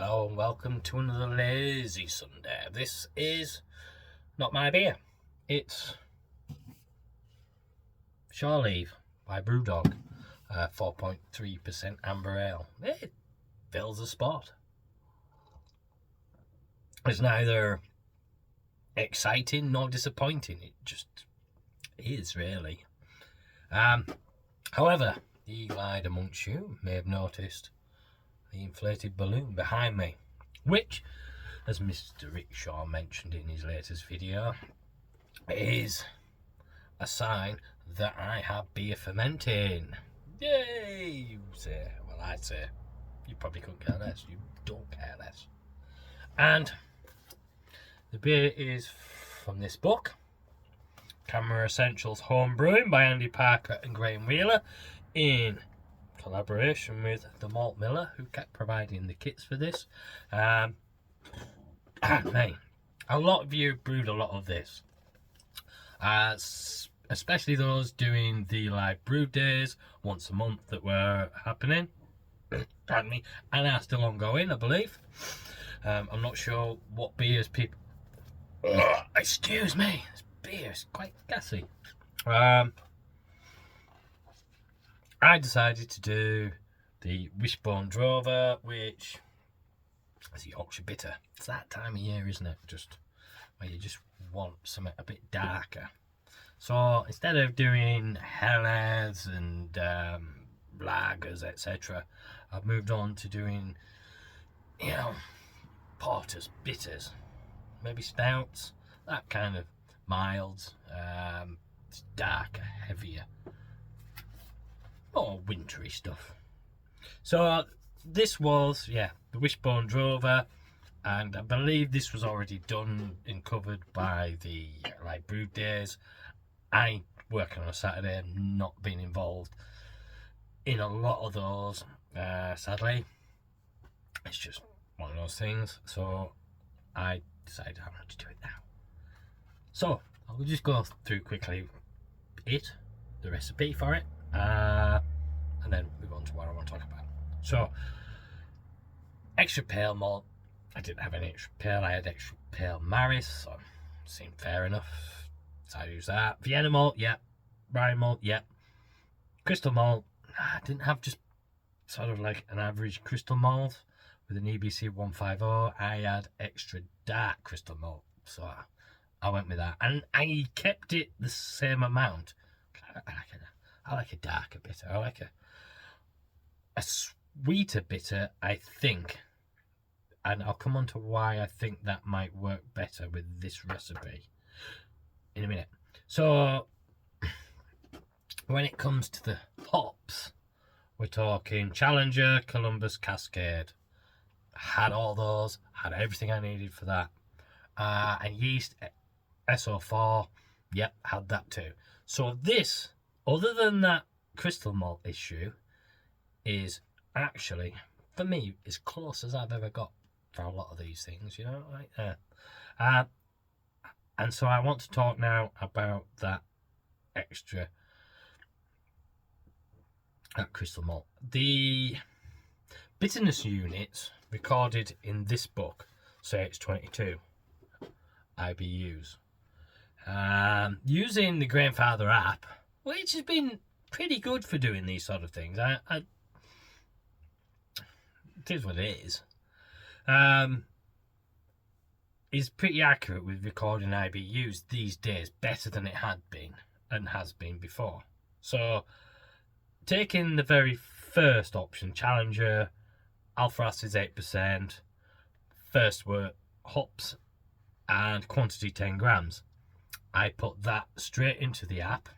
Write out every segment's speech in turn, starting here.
Hello and welcome to another lazy Sunday. This is not my beer. It's Shore Leave by Brewdog, 4.3% amber ale. It fills the spot. It's neither exciting nor disappointing. It just is, really. However, the eagle-eyed amongst you may have noticed the inflated balloon behind me, which, as Mr. Rickshaw mentioned in his latest video, is a sign that I have beer fermenting. Yay, you say. Well, I'd say you probably couldn't care less. You don't care less. And the beer is from this book, Camera Essentials Home Brewing by Andy Parker and Graham Wheeler, in collaboration with the malt miller who kept providing the kits for this. Mate, a lot of you brewed a lot of this, especially those doing the live brew days once a month that were happening. Pardon me, and are still ongoing, I believe. I'm not sure what beers people. Excuse me, this beer is quite gassy. I decided to do the Wishbone Drover, which is a Yorkshire bitter. It's that time of year, isn't it? Just where you just want something a bit darker. So instead of doing Helles and lagers, etc., I've moved on to doing, porters, bitters, maybe stouts, that kind of milds, darker, heavier, more wintry stuff. So this was, the Wishbone Drover, and I believe this was already done and covered by the live brew days. I working on a Saturday, not been involved in a lot of those, sadly. It's just one of those things, so I decided I want to do it now. So I'll just go through quickly the recipe for it, and then move on to what I want to talk about. So, extra pale malt. I didn't have any extra pale, I had extra pale Maris, so seemed fair enough, so I used that. Vienna malt, rye malt, crystal malt. I didn't have just sort of like an average crystal malt with an EBC 150. I had extra dark crystal malt, so I went with that, and I kept it the same amount. I like a darker bitter. I like a sweeter bitter, I think, and I'll come on to why I think that might work better with this recipe in a minute. So when it comes to the hops, we're talking Challenger, Columbus, Cascade. Had all those, had everything I needed for that. And yeast, SO4, had that too. So this, other than that crystal malt issue, is actually, for me, as close as I've ever got for a lot of these things, right there. And so I want to talk now about that extra crystal malt. The bitterness units recorded in this book say it's 22 IBUs. Using the Grainfather app, which has been pretty good for doing these sort of things. It is what it is. Is pretty accurate with recording IBUs these days, better than it had been and has been before. So, taking the very first option, Challenger, alpha acids 8%, first were hops, and quantity 10 grams. I put that straight into the app.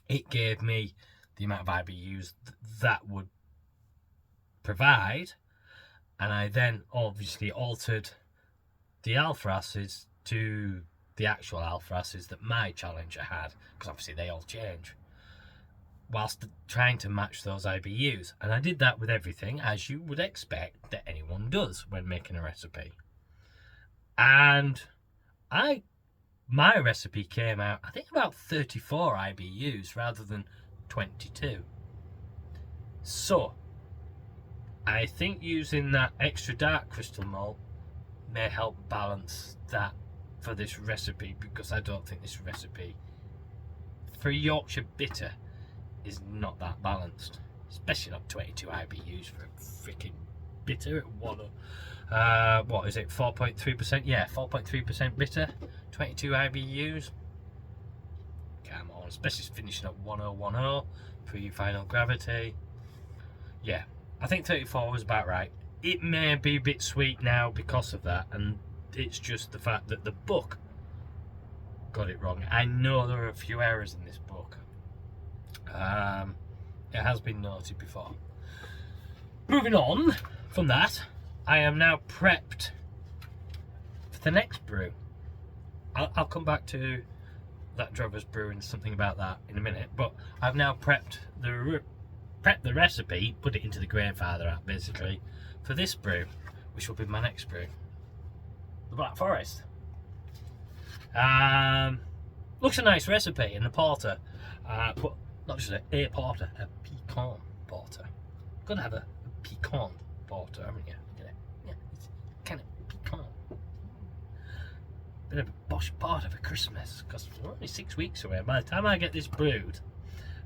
It gave me the amount of IBUs that would provide, and I then obviously altered the alpha acids to the actual alpha acids that my Challenger had, because obviously they all change, whilst trying to match those IBUs. And I did that with everything, as you would expect that anyone does when making a recipe. And my recipe came out, I think, about 34 IBUs rather than 22. So I think using that extra dark crystal malt may help balance that for this recipe, because I don't think this recipe for Yorkshire bitter is not that balanced, especially not 22 IBUs for a freaking bitter at one. What is it? 4.3%? Yeah, 4.3% bitter, 22 IBUs. Come on, especially finishing at 1010 for your final gravity. Yeah, I think 34 was about right. It may be a bit sweet now because of that, and it's just the fact that the book got it wrong. I know there are a few errors in this book. It has been noted before. Moving on from that, I am now prepped for the next brew. I'll come back to that Drover's brew and something about that in a minute, but I've now prepped the recipe, put it into the grandfather app basically, for this brew, which will be my next brew, the Black Forest. Looks a nice recipe in the porter, but not just a porter, a pecan porter. Gotta have a pecan porter, haven't you? Yeah, it's kind of pecan. Bit of a posh part of a Christmas, because we're only 6 weeks away. By the time I get this brewed,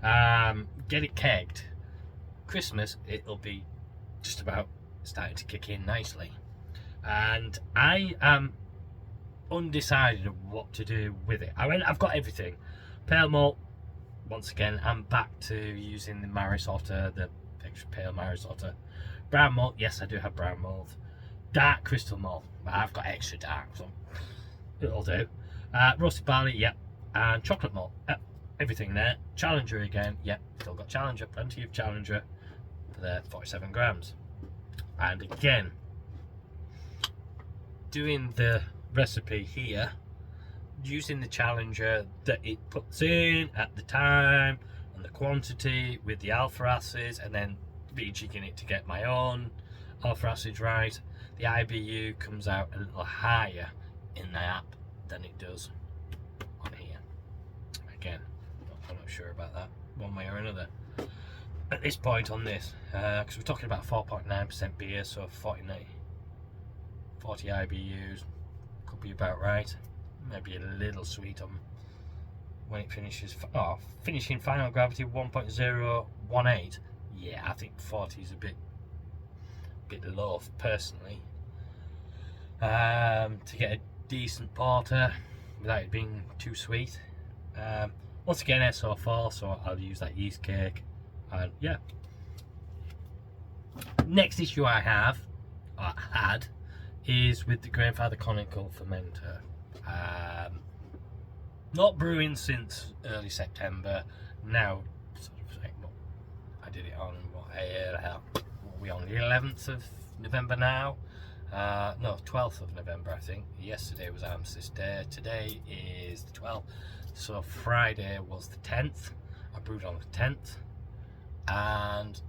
get it kegged, Christmas, it'll be just about starting to kick in nicely. And I am undecided of what to do with it. I've got everything. Pale malt, once again, I'm back to using the Maris Otter, the extra pale Maris Otter. Brown malt, yes, I do have brown malt. Dark crystal malt, I've got extra dark, so it'll do. Roasted barley, yep. And chocolate malt, yep. Everything there. Challenger again, yep. Still got Challenger, plenty of Challenger for the 47 grams. And again, doing the recipe here, using the Challenger that it puts in at the time and the quantity with the alpha acids, and then rejigging it to get my own alpha acids right. The IBU comes out a little higher in the app than it does on here. Again, I'm not sure about that one way or another at this point on this, because we're talking about 4.9% beer, so 40 IBUs could be about right. Maybe a little sweet on when it finishes. Finishing final gravity 1.018. Yeah, I think 40 is a bit low personally. To get a decent porter without it being too sweet. Once again, SO4, so I'll use that yeast cake. And yeah. Next issue I had is with the Grandfather Conical fermenter. Not brewing since early September. Now, I did it on what are we on, the 11th of November now? No, 12th of November, I think. Yesterday was Armistice Day. Today is the 12th. So Friday was the 10th. I brewed on the 10th. And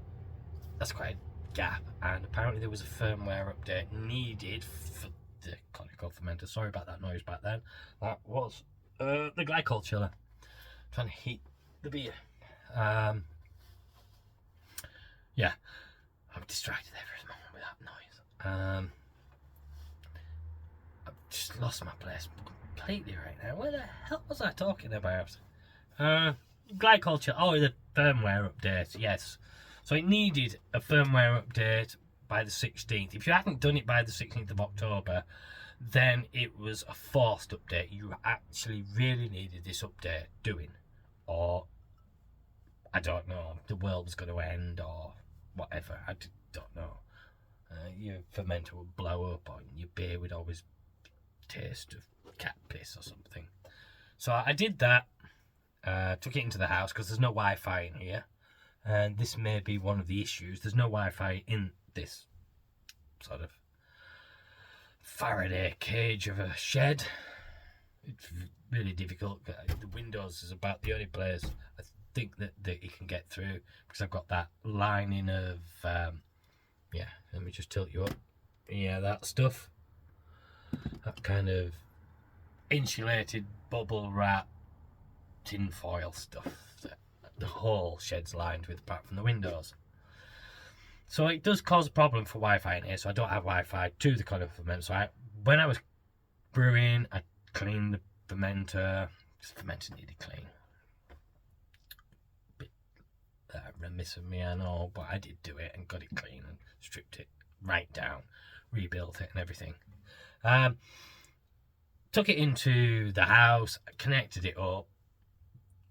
that's quite a gap. And apparently there was a firmware update needed for the conical fermenter. Sorry about that noise back then. That was the glycol chiller. Trying to heat the beer. Yeah, I'm distracted there for a moment with that noise. I've just lost my place completely right now. What the hell was I talking about? Glycol chiller. Oh, the firmware update. Yes. So it needed a firmware update by the 16th. If you hadn't done it by the 16th of October, then it was a forced update. You actually really needed this update doing, or I don't know, the world was going to end or whatever. I don't know. Your fermenter would blow up, or your beer would always taste of cat piss or something. So I did that. Took it into the house because there's no Wi-Fi in here, and this may be one of the issues. There's no Wi-Fi in this sort of Faraday cage of a shed. It's really difficult. The windows is about the only place I think that you can get through, because I've got that lining of yeah, let me just tilt you up. Yeah, that stuff, that kind of insulated bubble wrap tin foil stuff that the whole shed's lined with apart from the windows. So it does cause a problem for Wi-Fi in here, so I don't have Wi-Fi to the conical fermenter. So when I was brewing, I cleaned the fermenter. The fermenter needed clean. Bit remiss of me, I know, but I did do it and got it clean and stripped it right down, rebuilt it and everything. Took it into the house, connected it up,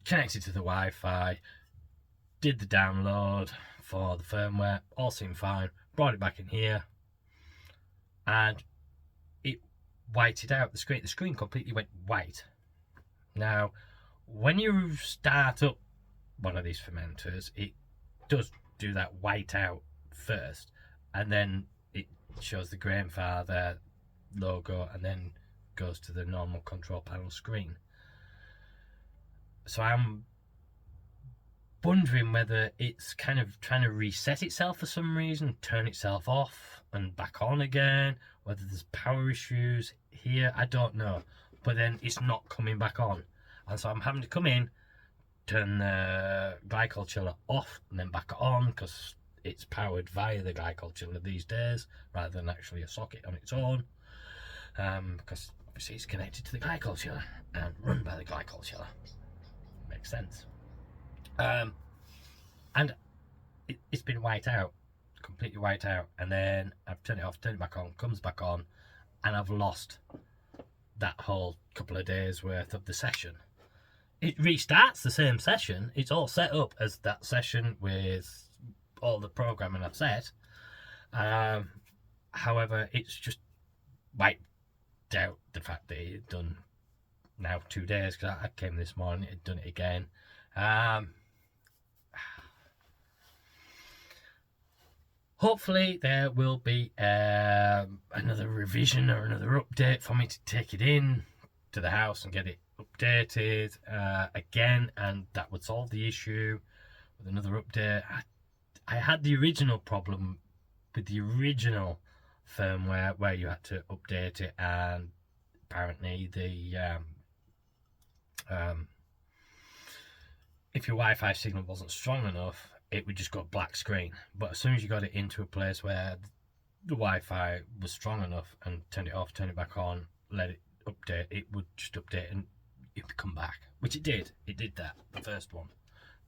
connected to the Wi-Fi, did the download for the firmware, all seemed fine, brought it back in here, and it whited out the screen. The screen completely went white. Now, when you start up one of these fermenters, it does do that white out first, and then it shows the grandfather logo, and then goes to the normal control panel screen. So I'm wondering whether it's kind of trying to reset itself for some reason, turn itself off and back on again, whether there's power issues here, I don't know. But then it's not coming back on, and so I'm having to come in, turn the glycol chiller off and then back on, because it's powered via the glycol chiller these days rather than actually a socket on its own, because obviously it's connected to the glycol chiller and run by the glycol chiller. Makes sense. And it's been white out, completely white out, and then I've turned it off, turned it back on, comes back on, and I've lost that whole couple of days worth of the session. It restarts the same session, it's all set up as that session with all the programming I've set. However, it's just wiped out the fact that it had done now 2 days, because I came this morning, it had done it again. Hopefully there will be another revision or another update for me to take it in to the house and get it updated again, and that would solve the issue with another update. I had the original problem with the original firmware where you had to update it, and apparently the if your Wi-Fi signal wasn't strong enough, it would just go black screen. But as soon as you got it into a place where the Wi-Fi was strong enough and turned it off, turn it back on, let it update, it would just update and it would come back, which it did. It did that, the first one.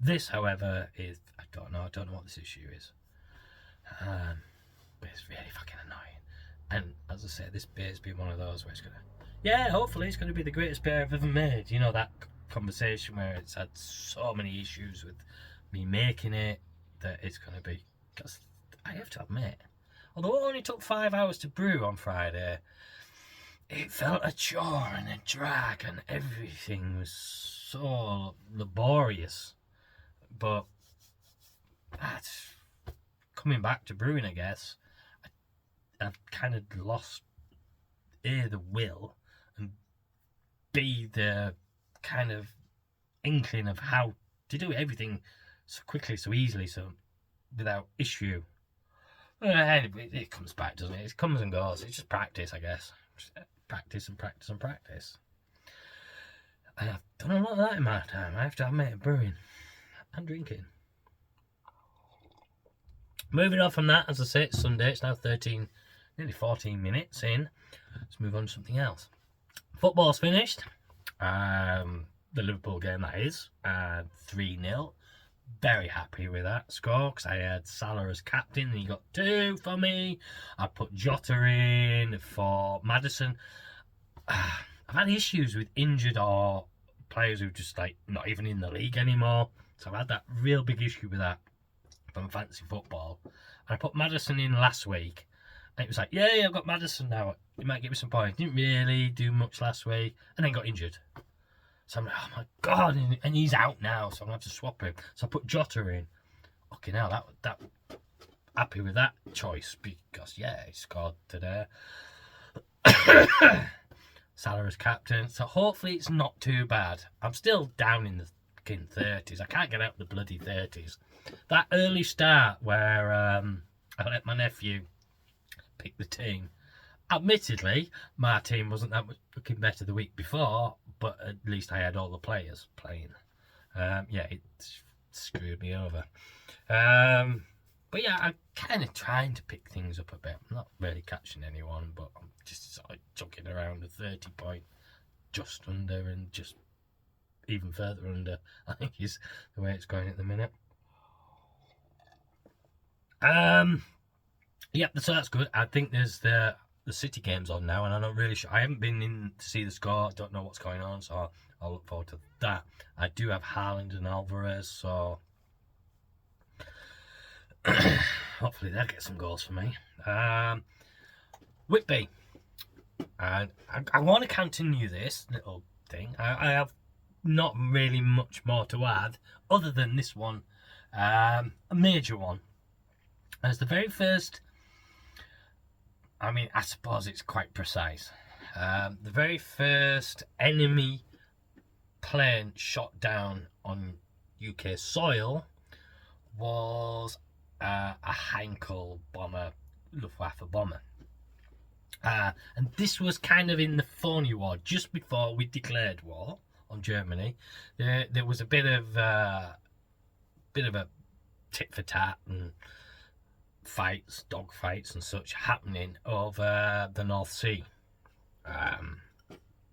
This, however, is, I don't know what this issue is. But it's really fucking annoying. And as I say, this beer's been one of those where it's gonna, yeah, hopefully it's gonna be the greatest beer I've ever made. You know, that conversation where it's had so many issues with me making it that it's gonna be, because I have to admit, although it only took 5 hours to brew on Friday, it felt a chore and a drag and everything was so laborious. But that's coming back to brewing, I guess. I've kind of lost A, the will, and B, the kind of inkling of how to do everything so quickly, so easily, so without issue. Anyway, it comes back, doesn't it? It comes and goes. It's just practice, I guess. Just practice and practice and practice. And I've done a lot of that in my time, I have to admit, brewing and drinking. Moving on from that, as I say, it's Sunday. It's now 13, nearly 14 minutes in. Let's move on to something else. Football's finished. The Liverpool game, that is, 3-0. Very happy with that score, because I had Salah as captain and he got 2 for me. I put Jota in for Maddison. I've had issues with injured or players who are just like not even in the league anymore, so I've had that real big issue with that from fantasy football. And I put Maddison in last week and it was like, yeah, I've got Maddison now, he might give me some points. Didn't really do much last week and then got injured. So I'm like, oh my god, and he's out now, so I'm going to have to swap him. So I put Jota in. Okay, now that happy with that choice, because yeah, he scored today. Salah as captain, so hopefully it's not too bad. I'm still down in the fucking 30s. I can't get out the bloody 30s. That early start where I let my nephew pick the team. Admittedly, my team wasn't that much looking better the week before, but at least I had all the players playing. Yeah, it screwed me over. But yeah, I'm kind of trying to pick things up a bit. I'm not really catching anyone, but I'm just sort of chucking around a 30 point, just under, and just even further under, I think is the way it's going at the minute. Yeah, so that's good. I think there's the City games on now, and I'm not really sure. I haven't been in to see the score. Don't know what's going on, so I'll look forward to that. I do have Haaland and Alvarez, so hopefully they'll get some goals for me. Whitby, and I want to continue this little thing. I have not really much more to add other than this one, a major one. As the very first, I mean, I suppose it's quite precise. The very first enemy plane shot down on UK soil was a Heinkel bomber, Luftwaffe bomber. And this was kind of in the phony war, just before we declared war on Germany. There was a bit of a tit for tat and fights, dog fights and such happening over the North Sea,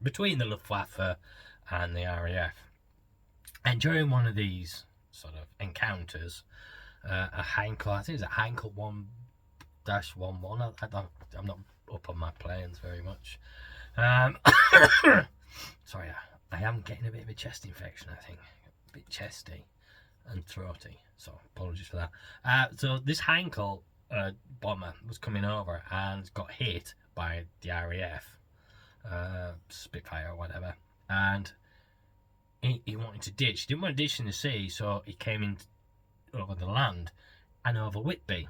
between the Luftwaffe and the RAF. And during one of these sort of encounters, a Heinkel, I think it's a Heinkel 1-11. I'm not up on my planes very much. Sorry, I am getting a bit of a chest infection, I think. A bit chesty and throaty, so apologies for that. So this Heinkel bomber was coming over and got hit by the RAF, Spitfire or whatever, and he wanted to ditch. He didn't want to ditch in the sea, so he came in over the land and over Whitby.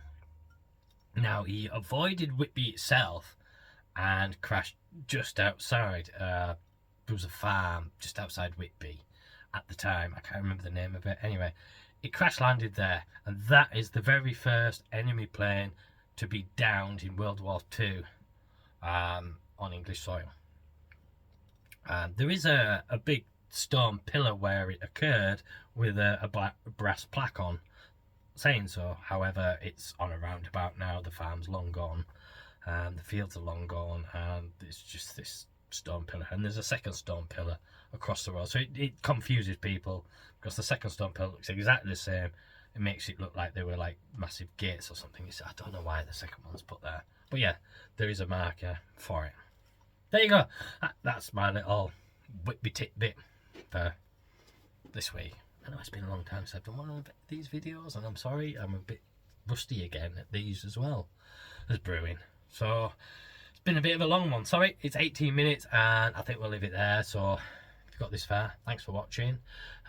Now, he avoided Whitby itself and crashed just outside. There was a farm just outside Whitby at the time. I can't remember the name of it. Anyway, it crash landed there, and that is the very first enemy plane to be downed in World War II on English soil. There is a big stone pillar where it occurred with a black brass plaque on saying so. However, it's on a roundabout now. The farm's long gone, the fields are long gone, and it's just this stone pillar. And there's a second stone pillar across the road, so it confuses people because the second stone pillar looks exactly the same. It makes it look like they were like massive gates or something. I don't know why the second one's put there, but yeah, there is a marker for it. There you go. That's my little Whitby tidbit for this week. I know it's been a long time since I've done one of these videos, and I'm sorry, I'm a bit rusty again at these as well as brewing. So it's been a bit of a long one. Sorry, it's 18 minutes, and I think we'll leave it there. So if you got this far, thanks for watching,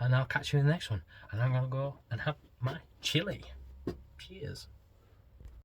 and I'll catch you in the next one. And I'm going to go and have my chili.